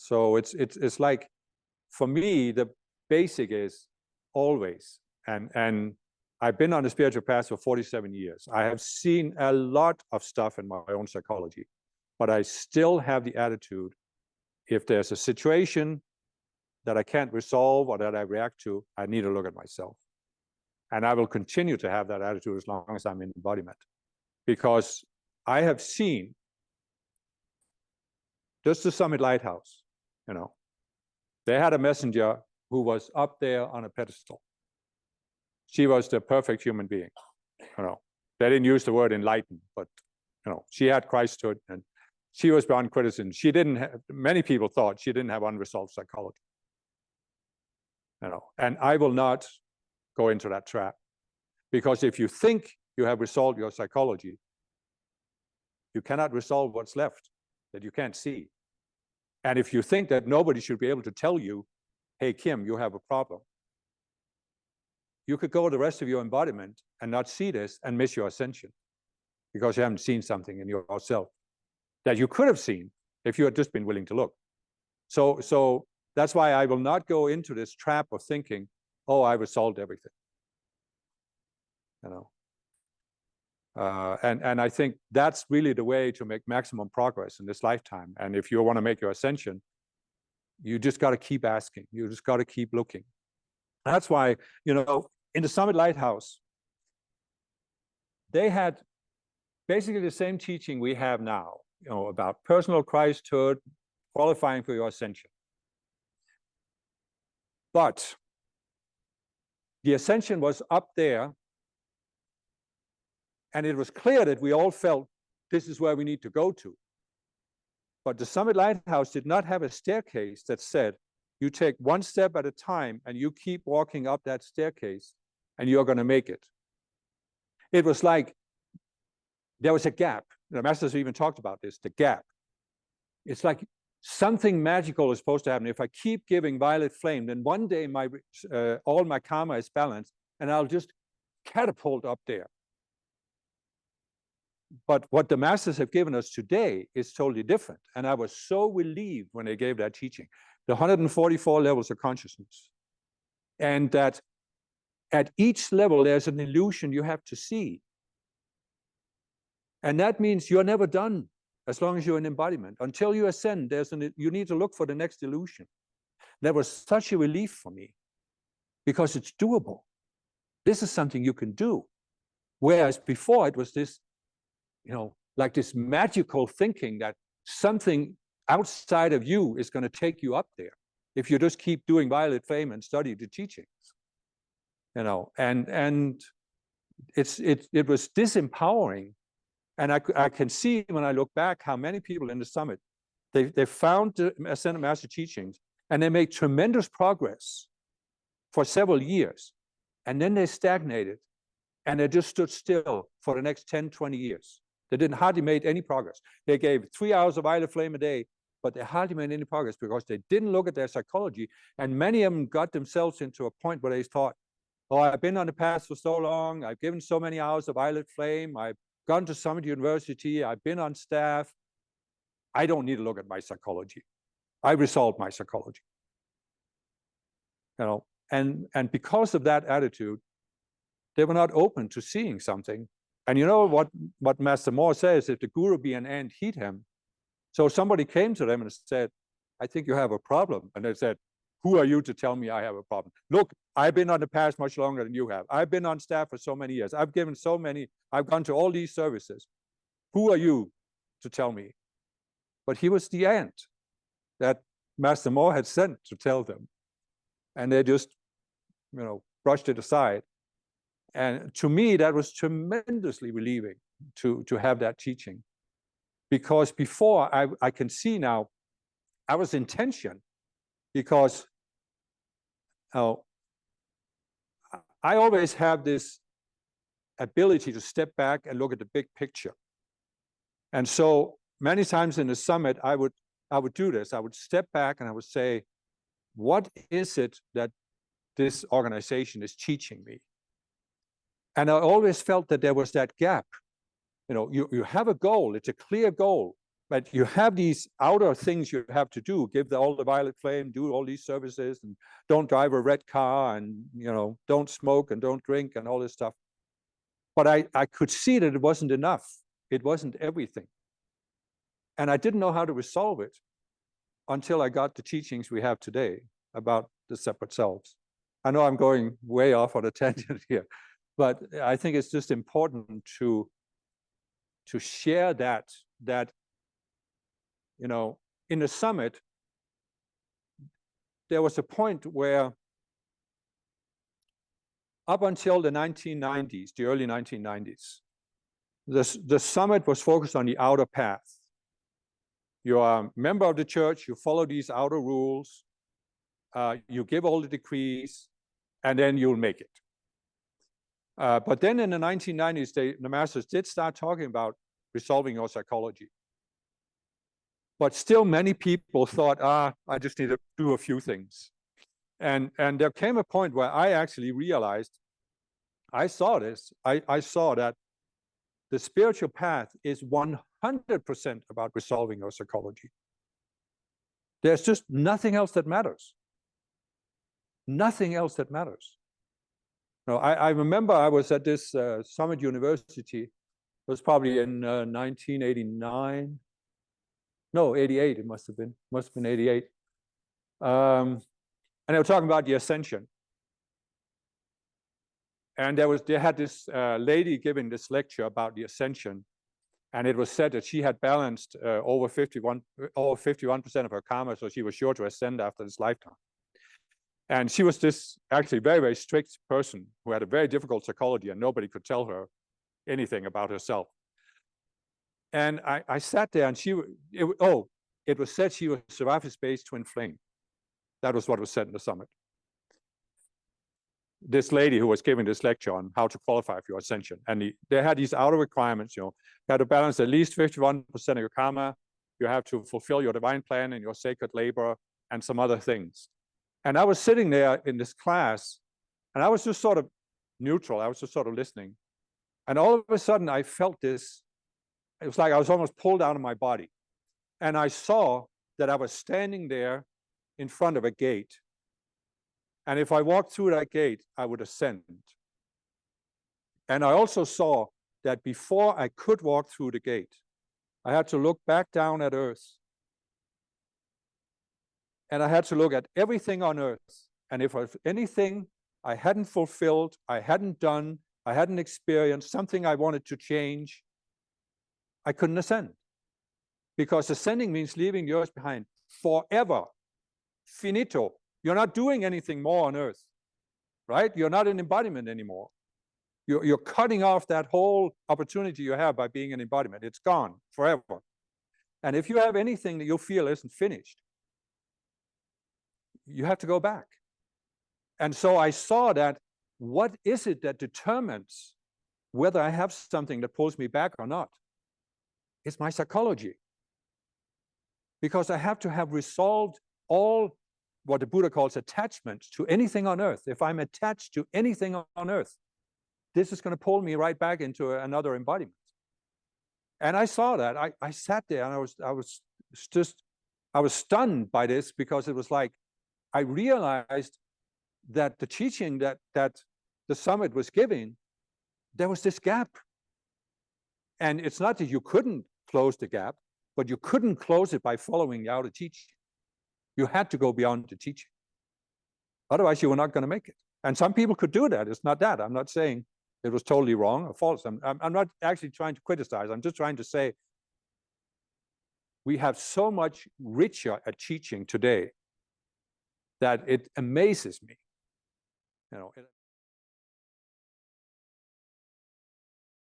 So it's like, for me, the basic is always, and I've been on a spiritual path for 47 years. I have seen a lot of stuff in my own psychology, but I still have the attitude, if there's a situation that I can't resolve or that I react to, I need to look at myself. And I will continue to have that attitude as long as I'm in embodiment. Because I have seen, just the Summit Lighthouse, they had a messenger who was up there on a pedestal. She was the perfect human being. They didn't use the word enlightened, but she had Christhood, and she was beyond criticism. She didn't have, many people thought she didn't have unresolved psychology. And I will not go into that trap, because if you think you have resolved your psychology, you cannot resolve what's left that you can't see. And if you think that nobody should be able to tell you, hey, Kim, you have a problem, you could go the rest of your embodiment and not see this and miss your ascension, because you haven't seen something in yourself that you could have seen if you had just been willing to look. So that's why I will not go into this trap of thinking, oh, I resolved everything. And I think that's really the way to make maximum progress in this lifetime. And if you want to make your ascension, you just got to keep asking. You just got to keep looking. That's why, in the Summit Lighthouse, they had basically the same teaching we have now, about personal Christhood, qualifying for your ascension. But the ascension was up there, and it was clear that we all felt this is where we need to go to. But the Summit Lighthouse did not have a staircase that said, you take one step at a time and you keep walking up that staircase and you're going to make it. It was like there was a gap. The masters even talked about this, the gap. It's like something magical is supposed to happen. If I keep giving violet flame, then one day all my karma is balanced and I'll just catapult up there. But what the masters have given us today is totally different. And I was so relieved when they gave that teaching. The 144 levels of consciousness. And that at each level, there's an illusion you have to see. And that means you're never done as long as you're in embodiment. Until you ascend, you need to look for the next illusion. That was such a relief for me, because it's doable. This is something you can do. Whereas before it was this, like this magical thinking that something outside of you is going to take you up there if you just keep doing violet flame and study the teachings. And it was disempowering. And I can see when I look back how many people in the summit, they found the Ascended Master teachings and they made tremendous progress for several years. And then they stagnated and they just stood still for the next 10, 20 years. They didn't hardly made any progress. They gave 3 hours of violet flame a day, but they hardly made any progress because they didn't look at their psychology. And many of them got themselves into a point where they thought, oh, I've been on the path for so long. I've given so many hours of violet flame. I've gone to Summit University. I've been on staff. I don't need to look at my psychology. I resolved my psychology. And because of that attitude, they were not open to seeing something. And you know what Master Moore says, if the guru be an ant, heed him. So somebody came to them and said, I think you have a problem. And they said, who are you to tell me I have a problem? Look, I've been on the path much longer than you have. I've been on staff for so many years. I've given so many, I've gone to all these services. Who are you to tell me? But he was the ant that Master Moore had sent to tell them. And they just, brushed it aside. And to me, that was tremendously relieving to have that teaching. Because before, I can see now, I was in tension because I always have this ability to step back and look at the big picture. And so many times in the summit, I would do this. I would step back and I would say, what is it that this organization is teaching me? And I always felt that there was that gap. You have a goal, it's a clear goal, But you have these outer things you have to do, give all the violet flame, do all these services, and don't drive a red car, and don't smoke and don't drink and all this stuff. But I could see that it wasn't enough. It wasn't everything. And I didn't know how to resolve it until I got the teachings we have today about the separate selves. I know I'm going way off on a tangent here, but I think it's just important to share that in the summit, there was a point where up until the 1990s, the early 1990s, the summit was focused on the outer path. You are a member of the church, you follow these outer rules, you give all the decrees, and then you'll make it. But then in the 1990s, the masters did start talking about resolving your psychology. But still many people thought, I just need to do a few things. And there came a point where I actually realized, I saw this, I saw that the spiritual path is 100% about resolving your psychology. There's just nothing else that matters. Nothing else that matters. I remember I was at this Summit University. It was probably in 1989. No, 88 it must have been. Must have been 88. And they were talking about the ascension. And they had this lady giving this lecture about the ascension. And it was said that she had balanced over 51% of her karma, so she was sure to ascend after this lifetime. And she was this actually very, very strict person who had a very difficult psychology, and nobody could tell her anything about herself. And I sat there, and it was said she was Serapis-based twin flame. That was what was said in the summit. This lady who was giving this lecture on how to qualify for your ascension. And they had these outer requirements, you had to balance at least 51% of your karma. You have to fulfill your divine plan and your sacred labor and some other things. And I was sitting there in this class, and I was just sort of neutral. I was just sort of listening. And all of a sudden, I felt this. It was like I was almost pulled out of my body. And I saw that I was standing there in front of a gate. And if I walked through that gate, I would ascend. And I also saw that before I could walk through the gate, I had to look back down at earth. And I had to look at everything on earth. And if anything I hadn't fulfilled, I hadn't done, I hadn't experienced, something I wanted to change, I couldn't ascend. Because ascending means leaving the earth behind forever. Finito. You're not doing anything more on earth, right? You're not an embodiment anymore. You're cutting off that whole opportunity you have by being an embodiment. It's gone forever. And if you have anything that you feel isn't finished, you have to go back. And so I saw that, what is it that determines whether I have something that pulls me back or not? It's my psychology. Because I have to have resolved all what the Buddha calls attachments to anything on earth. If I'm attached to anything on earth, this is going to pull me right back into another embodiment. And I saw that. I sat there, and I was stunned by this, because it was like I realized that the teaching that the summit was giving, there was this gap. And it's not that you couldn't close the gap, but you couldn't close it by following the outer teaching. You had to go beyond the teaching. Otherwise, you were not going to make it. And some people could do that. It's not that. I'm not saying it was totally wrong or false. I'm not actually trying to criticize. I'm just trying to say we have so much richer at teaching today that it amazes me.